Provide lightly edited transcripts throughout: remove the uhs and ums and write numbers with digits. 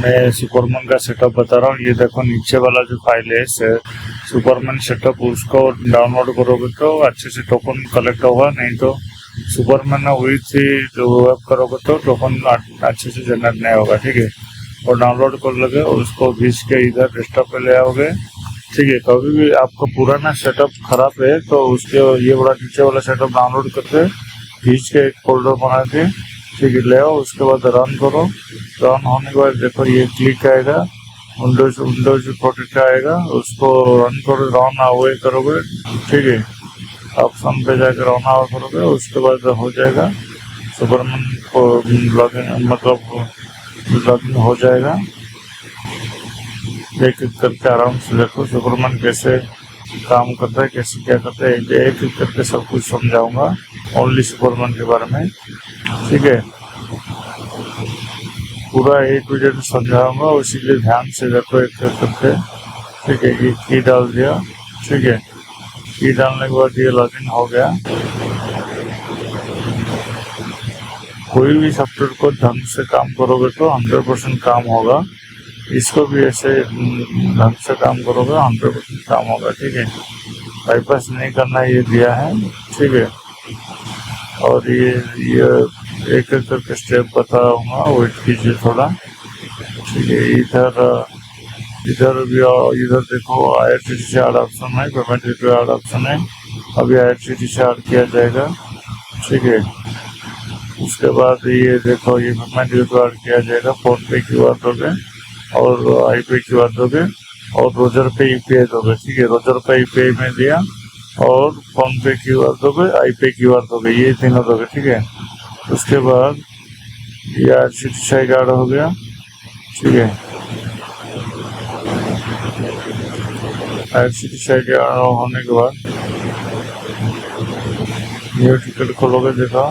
मैं सुपरमैन का सेटअप बता रहा हूँ। ये देखो नीचे वाला जो फाइल है सुपरमैन सेटअप, उसको डाउनलोड करोगे तो अच्छे से टोकन कलेक्ट होगा, नहीं तो सुपरमैन विथ जो वेब करोगे तो टोकन अच्छे से जनरेट नहीं होगा। ठीक है, और डाउनलोड कर लोगे और उसको खींच के इधर डेस्कटॉप पे ले आओगे। ठीक है, कभी भी आपको पुराना सेटअप खराब है तो उसके ये वाला नीचे वाला सेटअप डाउनलोड करके खींच के एक फोल्डर बना के ठीक है ले आओ। उसके बाद रन करो। रन होने के बाद देखो ये क्लिक आएगा, विंडोज प्रोटेक्ट आएगा, उसको रन करो, रन अवे करोगे। ठीक है, ऑप्शन पे जाकर रन अवे करोगे, उसके बाद हो जाएगा सुपरमैन को लॉगिन, मतलब लॉगिन हो जाएगा। एक एक करके आराम से देखो सुपरमैन कैसे काम करता है, कैसे क्या करता है, एक एक करके सब कुछ समझाऊंगा ओनली सुपरमैन के बारे में। ठीक है, पूरा एक वीडियो समझाऊंगा, इसीलिए ध्यान से देखो एक एक करके। ठीक है, ये की डाल दिया। ठीक है, की डालने के बाद ये लॉगिन हो गया। कोई भी सॉफ्टवेयर को ढंग से काम करोगे तो 100% काम होगा। इसको भी ऐसे ढंग से काम करोगे 100% काम होगा। ठीक है, बाईपास नहीं करना ये दिया है। ठीक है, और ये एक एक करके स्टेप बताऊंगा, वेट कीजिए थोड़ा। ठीक है, इधर भी इधर देखो IRCTC ऐड ऑप्शन है, पेमेंट गेटवे ऐड ऑप्शन है, अभी IRCTC ऐड किया जाएगा। ठीक है, उसके बाद ये देखो ये पेमेंट गेटवे ऐड किया जाएगा। फोन पे QR दोगे और IP QR दोगे और रोजर पे UPI दोगे। ठीक है, रोजर पे UPI में दिया और फोन पे QR दोगे, IP QR दोगे, ये तीनों दोगे। ठीक है, उसके बाद ये IRCTC कार्ड हो गया। ठीक है, IRCTC कार्ड होने के बाद न्यू टिकट खोलोगे। देखो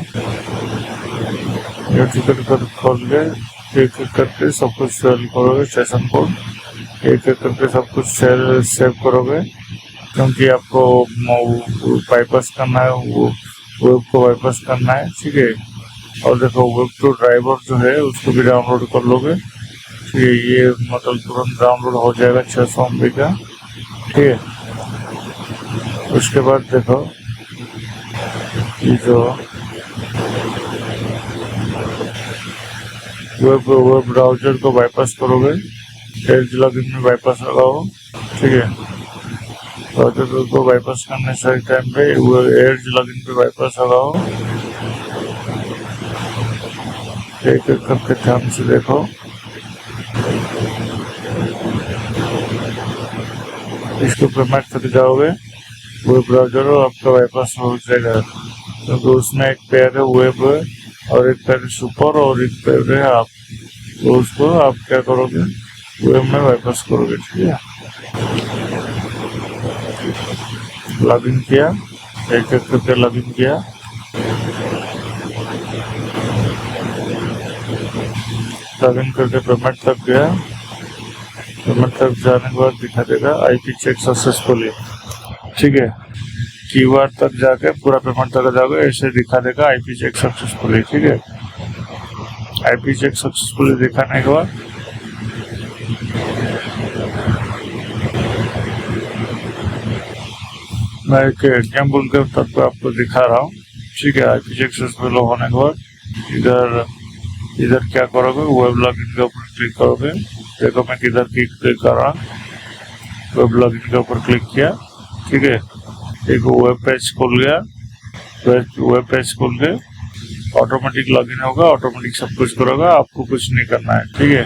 न्यू टिकट खोल के एक एक करके सब कुछ सेव करोगे, सेशन कोड एक एक करके सब कुछ सेव करोगे, क्योंकि आपको बाईपास करना है, वो वेब को बाईपास करना है। ठीक है, और देखो वेब टू ड्राइवर जो है उसको भी डाउनलोड कर लोगे। ठीक है, ये मतलब तुरंत डाउनलोड हो जाएगा 600 MB का। ठीक है, उसके बाद देखो ये जो वेब ब्राउजर को बाईपास करोगे, एज लॉगिन में बाईपास लगाओ। ठीक है, ब्राउजर को बाईपास करने से टाइम पे एज लॉगिन पे बाईपास लगाओ। एक एक करके ध्यान से देखो। इसको पेमेंट तक जाओगे, वेब ब्राउजर आपका बाईपास हो जाएगा, क्योंकि उसमें एक पेयर है वेब और एक पेयर सुपर और एक पेयर है आप, तो उसको आप क्या करोगे, वेब में बाईपास करोगे। ठीक है, लॉगिन किया, एक एक करके लॉगिन किया। लॉगिन करके पेमेंट तक गया, पेमेंट तक जाने के बाद दिखा देगा IP चेक सक्सेसफुली। ठीक है, कीवर्ड तक जाके पूरा पेमेंट तक जाओगे, ऐसे दिखा देगा IP चेक सक्सेसफुली। ठीक है, IP चेक सक्सेसफुली दिखाने के बाद मैं एक एग्जाम्पल के तौर पर आपको दिखा रहा हूँ। ठीक है, IP चेक सक्सेसफुल होने के बाद इधर क्या करोगे, वेब लॉगिन के ऊपर क्लिक करोगे। देखो मैं किधर क्लिक कर रहा हूँ, वेब लॉगिन के ऊपर क्लिक किया। ठीक है, एक वेब पेज खुल गया, वेब पेज खुल के ऑटोमेटिक लॉगिन होगा, ऑटोमेटिक सब कुछ करोगा, आपको कुछ नहीं करना है। ठीक है,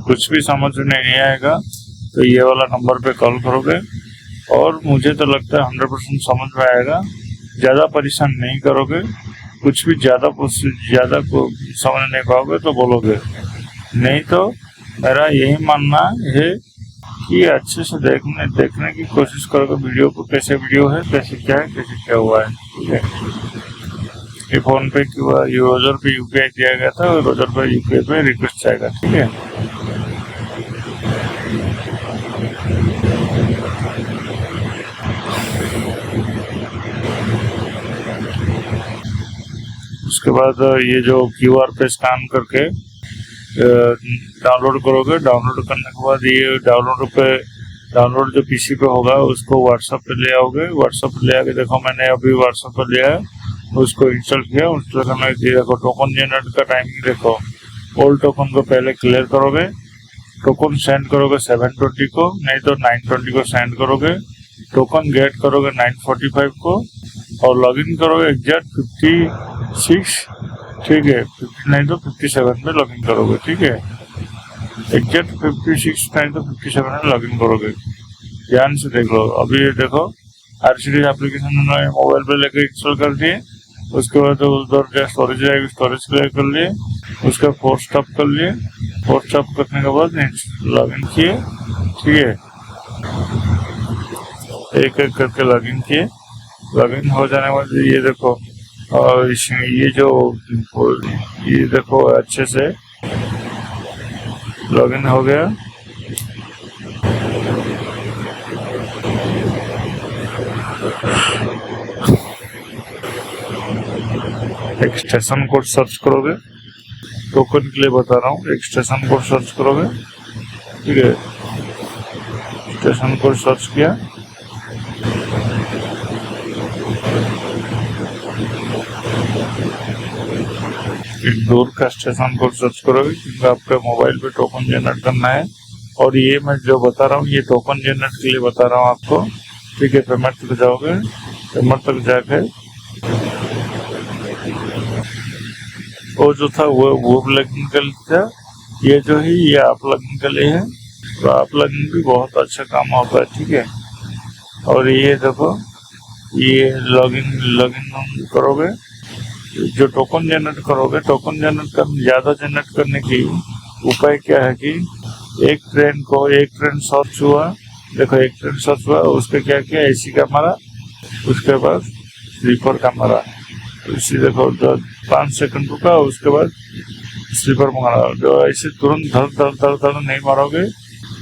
कुछ भी समझ में नहीं आएगा तो ये वाला नंबर पे कॉल करोगे, और मुझे तो लगता है 100% समझ में आएगा। ज्यादा परेशान नहीं करोगे, कुछ भी ज्यादा को समझ नहीं पाओगे तो बोलोगे, नहीं तो मेरा यही मानना है कि अच्छे से देखने की कोशिश करोगे वीडियो को, कैसे वीडियो है, कैसे क्या हुआ है। ठीक है, ये फोन पे रोजर पे UPI दिया गया था, रोजर पे UPI पे रिक्वेस्ट आएगा। ठीक है, उसके बाद ये जो क्यूआर पे स्कैन करके डाउनलोड करोगे। डाउनलोड करने के बाद ये डाउनलोड जो पीसी पे होगा उसको व्हाट्सएप पे ले आओगे। व्हाट्सएप पे ले आके देखो मैंने अभी व्हाट्सएप पे लिया है, उसको इंस्टॉल किया। इंस्टॉल करने के देखो टोकन जनरेट का टाइमिंग देखो। ओल्ड टोकन को पहले क्लियर करोगे, टोकन सेंड करोगे 720 को, नहीं तो 920 को सेंड करोगे। टोकन गेट करोगे 945 को और लॉगिन करोगे एग्जैक्ट 56, ठीक है, 50 नहीं तो 57 में लॉगिन करोगे, ठीक है। एग्जैक्ट 56 नहीं तो 57 में लॉगिन करोगे। ध्यान से देख लो। अभी ये देखो आरसीडी एप्लीकेशन उन्होंने मोबाइल पे लेकर इंस्टॉल कर दिए। उसके बाद उधर क्या स्टोरेज आएगी, स्टोरेज क्लियर कर लिए, उसका फोर्स स्टॉप कर लिए। फोर्स स्टॉप करने के बाद लॉगिन किए, ठीक है। एक एक करके लॉगिन किए। लॉगिन हो जाने के बाद ये देखो और ये देखो अच्छे से लॉगिन हो गया। एक्सटेंशन कोड सर्च करोगे, टोकन के लिए बता रहा हूँ। एक्सटेंशन कोड सर्च करोगे, ठीक है। एक्सटेंशन कोड सर्च किया, एक दूर का स्टेशन कोड सर्च करोगे क्योंकि आपके मोबाइल पे टोकन जनरेट करना है। और ये मैं जो बता रहा हूँ ये टोकन जनरेट के लिए बता रहा हूँ आपको, ठीक है। पेमेंट तक जाओगे, पेमेंट तक जाके वो जो था वो लॉगिन कर लिया। ये जो है ये आप लॉगिन के लिए है, तो आप लॉगिन भी बहुत अच्छा काम होता है, ठीक है। और ये देखो ये लॉगिन करोगे, जो टोकन जनरेट करोगे, टोकन ज्यादा जनरेट करने की उपाय क्या है कि एक ट्रेन सर्च हुआ, देखो एक ट्रेन सर्च हुआ, उसके क्या किया एसी का मारा, उसके बाद स्लीपर का मारा, इसी देखो 5 सेकंड रुका, उसके बाद स्लीपर मारा। जो ऐसे तुरंत धड़ नहीं मारोगे,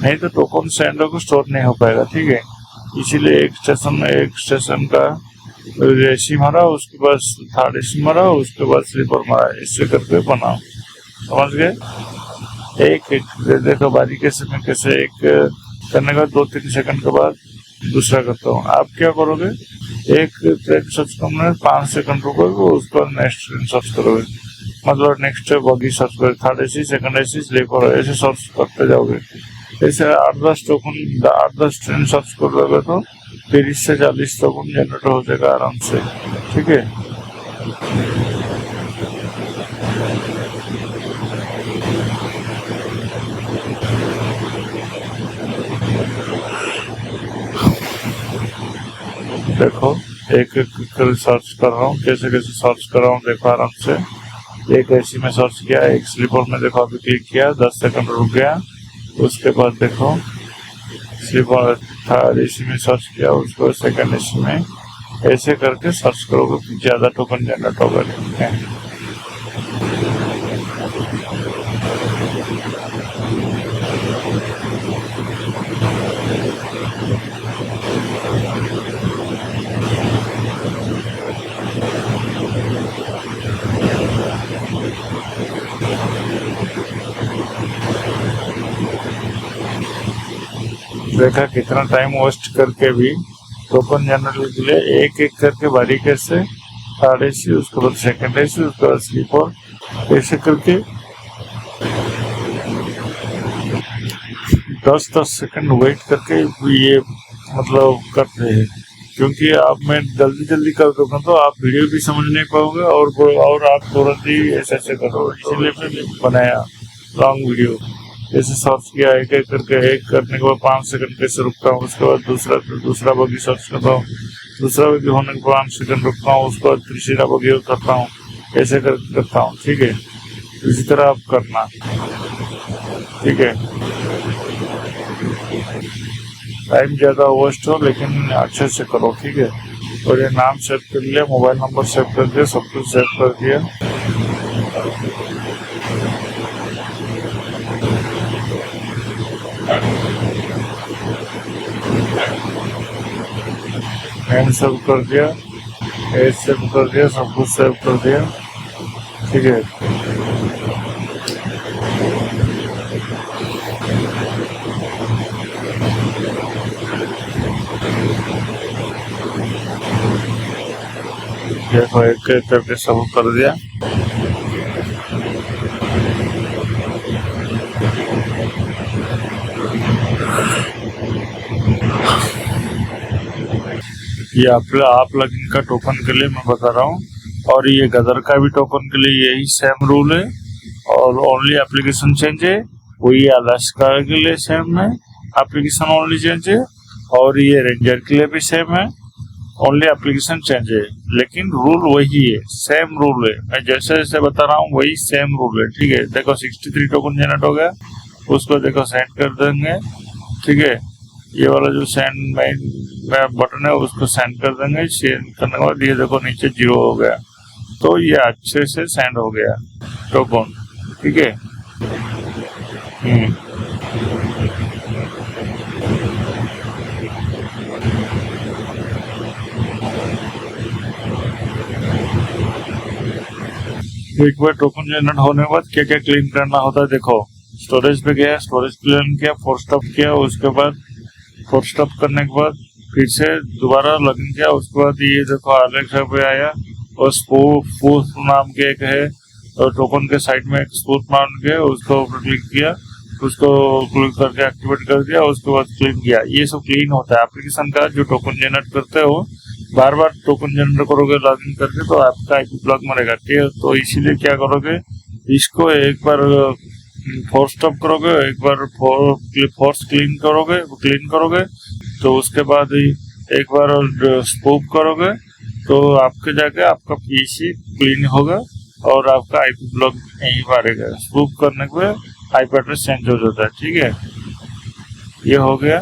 नहीं तो टोकन सेंड को स्टोर नहीं हो पाएगा, ठीक है। इसीलिए एक स्टेशन का एसी मारा, उसके बाद थर्ड एसी मारा, उसके बाद स्लीपर मारा, इससे करके बनाओ, समझ गए। एक देखो बारीकी से मैं कैसे एक करने का 2-3 सेकंड के बाद दूसरा करता हूँ। आप क्या करोगे, एक ट्रेन सर्च करना है 5 सेकंड रुकोगे, उसके बाद नेक्स्ट ट्रेन सर्च करोगे, मतलब नेक्स्ट बगी सर्च करोगे, third AC, second AC, sleeper, ऐसे सर्च करते जाओगे। ऐसे 8-10 ट्रेन सर्च कर लोगे तो 30 से 40 टोकन जनरेट हो जाएगा आराम से, ठीक है। देखो एक कर सर्च कर रहा हूँ, कैसे सर्च कर रहा हूँ देखो आराम से। एक एसी में सर्च किया, एक स्लीपर में देखो अभी क्लिक किया, 10 सेकंड रुक गया। उसके बाद देखो स्लीपर थर्ड एसी में सर्च किया, उसको सेकंड एसी में, ऐसे करके सर्च करोगे ज्यादा टोकन जनरेट होगा, ठीक है। देखा कितना टाइम वेस्ट करके भी टोकन जनरेट के लिए एक एक करके बारीकी से थर्ड एसी, उसके बाद सेकंड एसी, उसके बाद स्लीपर, ऐसे करके 10-10 सेकंड वेट करके ये मतलब करते हैं। क्योंकि आप मैं जल्दी कर दूंगा तो आप वीडियो भी समझ नहीं पाओगे और आप तुरंत ही ऐसे करो, इसीलिए मैंने बनाया लॉन्ग वीडियो। जैसे सर्च किया एक एक करके, एक करने के बाद 5 सेकंड कैसे रुकता हूँ, उसके बाद दूसरा बगी सर्च करता हूँ, दूसरा बगी होने के बाद 5 सेकंड रुकता हूँ, उसके बाद तीसरा बगी करता हूँ, ऐसे करता हूँ, ठीक है। इसी तरह आप करना, ठीक है। टाइम ज्यादा वेस्ट हो लेकिन अच्छे से करो, ठीक है। और ये नाम सेव कर लिया, मोबाइल नंबर सेव कर दिया, सब कुछ सेव कर दिया। नेम सेव कर दिया, एज सेव कर दिया, सब कुछ सेव कर दिया, ठीक है। देखो एक एक करके सब कर दिया। ये आप लॉगिन का टोकन के लिए मैं बता रहा हूँ, और ये गदर का भी टोकन के लिए यही सेम रूल है, और ओनली एप्लीकेशन चेंज है। वही अलास्का के लिए सेम है, एप्लीकेशन ओनली चेंज है, और ये रेंजर के लिए भी सेम है, ओनली एप्लीकेशन चेंज है, लेकिन रूल वही है, सेम रूल है। मैं जैसे जैसे बता रहा हूँ वही सेम रूल है, ठीक है। देखो 63 टोकन जनरेट हो गया, उसको देखो सेंड कर देंगे, ठीक है। ये वाला जो सेंड बटन है उसको सेंड कर देंगे। सेंड करने के बाद ये देखो नीचे 0 हो गया, तो ये अच्छे से सेंड हो गया टोकन, ठीक है। एक बार टोकन जनरेट होने के बाद क्या क्या क्लीन करना होता है, देखो स्टोरेज पे गया, स्टोरेज क्लीन किया, फोर्स स्टॉप किया, उसके बाद फोर्स स्टॉप करने के बाद फिर से दोबारा लॉगिन किया, उसके बाद ये देखो एलेक्सा पे आया, और स्पूफ नाम के एक है, और टोकन के साइड में एक स्पूफ नाम के, उसको क्लिक किया, उसको क्लिक करके एक्टिवेट कर दिया, उसके बाद क्लीन किया। ये सब क्लीन होता है एप्लीकेशन का। जो टोकन जनरेट करते हो, बार बार टोकन जनरेट करोगे लॉगिन करके, तो आपका आईपी ब्लॉक मरेगा, ठीक है। तो इसीलिए क्या करोगे, इसको एक बार फोर्स स्टॉप करोगे, एक बार फोर्स क्लीन करोगे, तो उसके बाद एक बार स्पूफ करोगे, तो आपके जाके आपका पीसी क्लीन होगा, और आपका आईपी ब्लॉक नहीं मारेगा। स्पूफ करने के बाद आईपी एड्रेस चेंज हो जाता है, ठीक है। ये हो गया।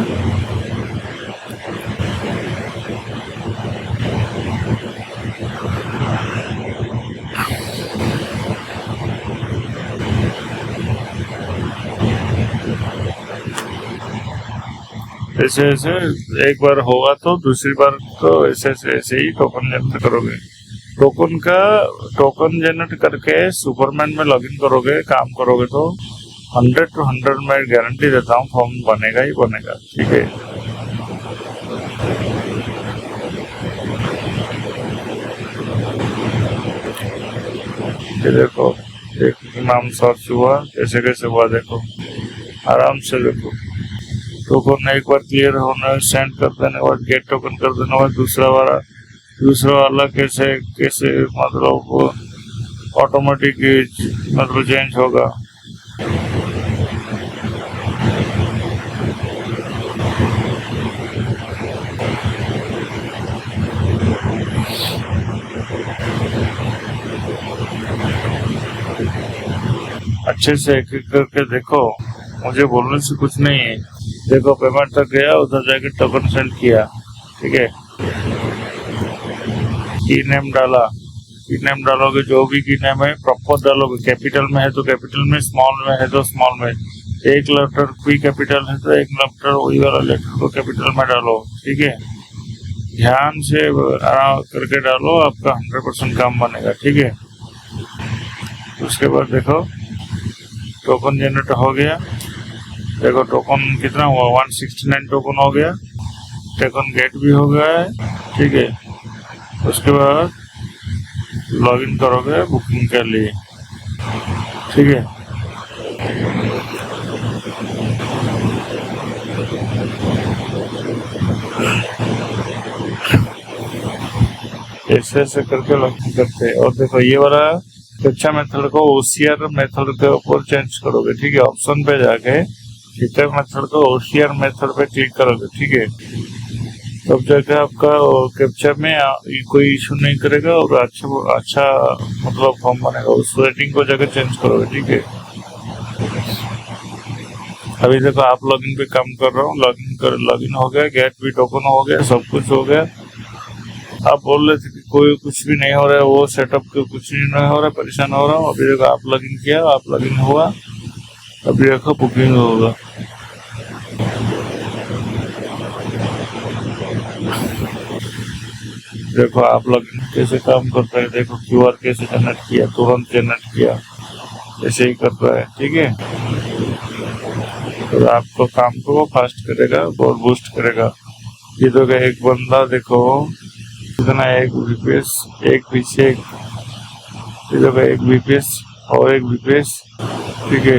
ऐसे ऐसे एक बार होगा तो दूसरी बार तो ऐसे ही टोकन जनरेट करोगे। टोकन जनरेट करके सुपरमैन में लॉगिन करोगे, काम करोगे, तो 100 to 100 मैं गारंटी देता हूँ फॉर्म बनेगा ही बनेगा, ठीक है। ये देखो एक नाम सर्च हुआ, कैसे कैसे हुआ देखो, आराम से देखो। टोकन एक बार क्लियर होना, सेंड कर देने के बाद गेट टोकन कर देने के बाद दूसरा वाला कैसे कैसे मतलब ऑटोमेटिक मतलब चेंज होगा। अच्छे से एक एक करके देखो, मुझे बोलने से कुछ नहीं है। देखो पेमेंट तक गया, उधर जाके टोकन सेंड किया, ठीक है। की नेम डालोगे, जो भी की नेम है प्रॉपर डालोगे। कैपिटल में है तो कैपिटल में, स्मॉल में है तो स्मॉल में। एक लेटर कोई कैपिटल है तो एक लेटर वही वाला लेटर को कैपिटल में डालो, ठीक है। ध्यान से आराम करके डालो, आपका 100% काम बनेगा, ठीक है। उसके बाद देखो टोकन जनरेट हो गया। देखो टोकन कितना हुआ, 169 टोकन हो गया। टोकन गेट भी हो गया है, ठीक है। उसके बाद लॉगिन करोगे बुकिंग के लिए, ठीक है। ऐसे ऐसे करके लॉगिन करते हैं। और देखो ये वाला कैप्चा मेथड को ओसीआर मेथड के ऊपर चेंज करोगे, ठीक है। ऑप्शन पे जाके फिटर मेथड को ओसीआर मेथड पे क्लिक करोगे, ठीक है। तब जाके आपका कैप्चा में कोई इशू नहीं करेगा, और अच्छा मतलब फॉर्म बनेगा। उस रेटिंग को जाकर चेंज करोगे, ठीक है। अभी देखो आप लॉगिन पे काम कर रहा हूँ, लॉगिन हो गया, गेट भी टोकन हो गया, सब कुछ हो गया। आप बोल रहे थे कि कोई कुछ भी नहीं हो रहा है, वो सेटअप के कुछ नहीं हो रहा है, परेशान हो रहा हूँ। अभी देखो आप लॉगिन किया, आप लॉगिन हुआ, अभी देखो बुकिंग होगा। देखो आप लोग कैसे काम करते हैं, देखो क्यूआर कैसे जनरेट किया, तुरंत जनरेट किया, ऐसे ही कर रहा है। ठीक है, तो आपको काम को वो फास्ट करेगा और बूस्ट करेगा। ये तो एक बंदा देखो कितना, एक बीपीएस, एक पीछे एक, ये तो एक बीपीएस और एक बीपीएस। ठीक है,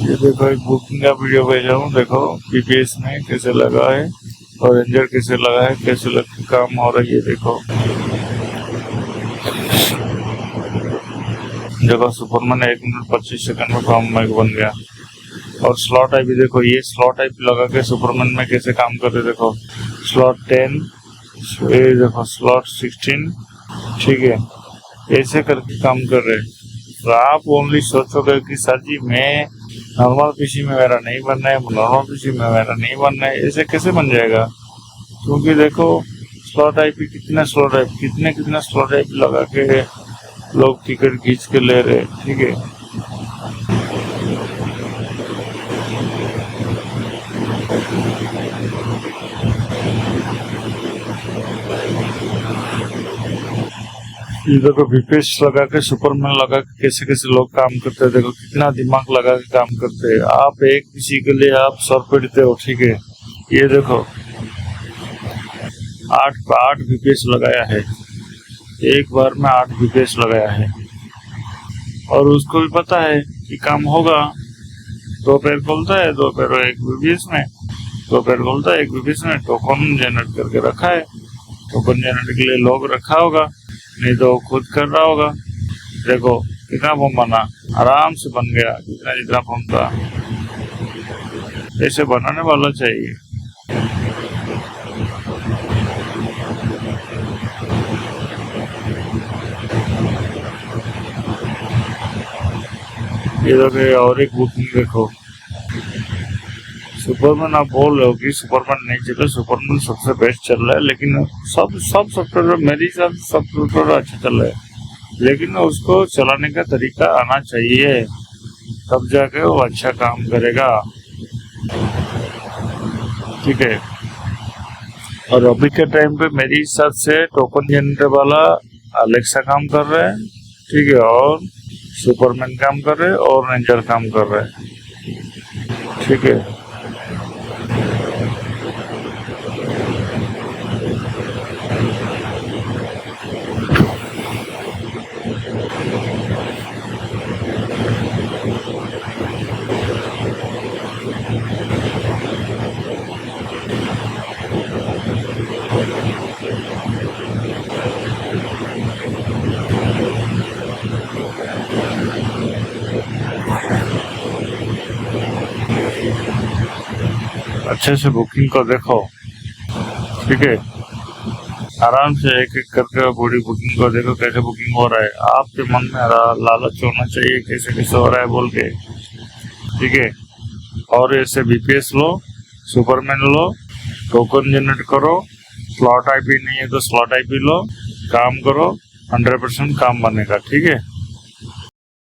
ये देखो एक बुकिंग का वीडियो भेजा हूँ, देखो बीपीएस में कैसे लगा है और रेंजर कैसे लगा है, कैसे लग काम हो रही है। देखो देखो सुपरमैन 1 मिनट 25 सेकंड में काम में बन गया। और स्लॉट आईपी देखो, ये स्लॉट आईपी लगा के सुपरमैन में कैसे काम कर रहे, देखो स्लॉट 10, ये देखो स्लॉट 16। ठीक है, ऐसे करके काम कर रहे। तो आप ओनली सोचोगे कि सर जी मैं नॉर्मल पीसी में मेरा नहीं बनना है, नॉर्मल पीसी में मेरा नहीं बनना है, ऐसे कैसे बन जाएगा? क्योंकि देखो स्लॉट आईपी कितना स्लॉट आईपी लगा के लोग टिकट खींच के ले रहे। ठीक है, इधर को बीपीएस लगा के सुपरमैन लगा के कैसे कैसे लोग काम करते हैं, देखो कितना दिमाग लगा के काम करते हैं। आप एक किसी के लिए आप सर पीटते हो। ठीक है, ये देखो 8 बीपीएस लगाया है, एक बार में 8 बीपीएस लगाया है, और उसको भी पता है कि काम होगा। 2 पैर खोलता है, 2 पैर एक बीपीएस में, 2 पैर खोलता है एक बीपीएस में। टोकन जनरेट करके रखा है, टोकन जनरेट के लिए लोग रखा होगा, नहीं तो खुद कर रहा होगा। देखो कितना बम बना, आराम से बन गया, जितना बम था। ऐसे बनाने वाला चाहिए। ये देखो और एक बुकिंग देखो, सुपरमैन आप बोल रहे हो कि सुपरमैन नहीं चल रहा, सुपरमैन सबसे बेस्ट चल रहा है, लेकिन सब सॉफ्टवेयर मेरे हिसाब से सब सॉफ्टवेयर अच्छा चल रहा है, लेकिन उसको चलाने का तरीका आना चाहिए, तब जाके वो अच्छा काम करेगा। ठीक है, और अभी के टाइम पे मेरे हिसाब से टोकन जनरेटर वाला अलेक्सा काम कर रहा है। ठीक है, और सुपरमैन काम कर रहे हैं और रेंजर काम कर रहे हैं। ठीक है, अच्छे से बुकिंग को देखो। ठीक है, आराम से एक एक करके पूरी बुकिंग को देखो, कैसे बुकिंग हो रहा है। आपके मन में लालच होना चाहिए कैसे कैसे हो रहा है बोल के। ठीक है, और ऐसे बीपीएस लो, सुपरमैन लो, टोकन जनरेट करो, स्लॉट आईपी नहीं है तो स्लॉट आईपी लो, काम करो, 100% काम बनेगा। ठीक है।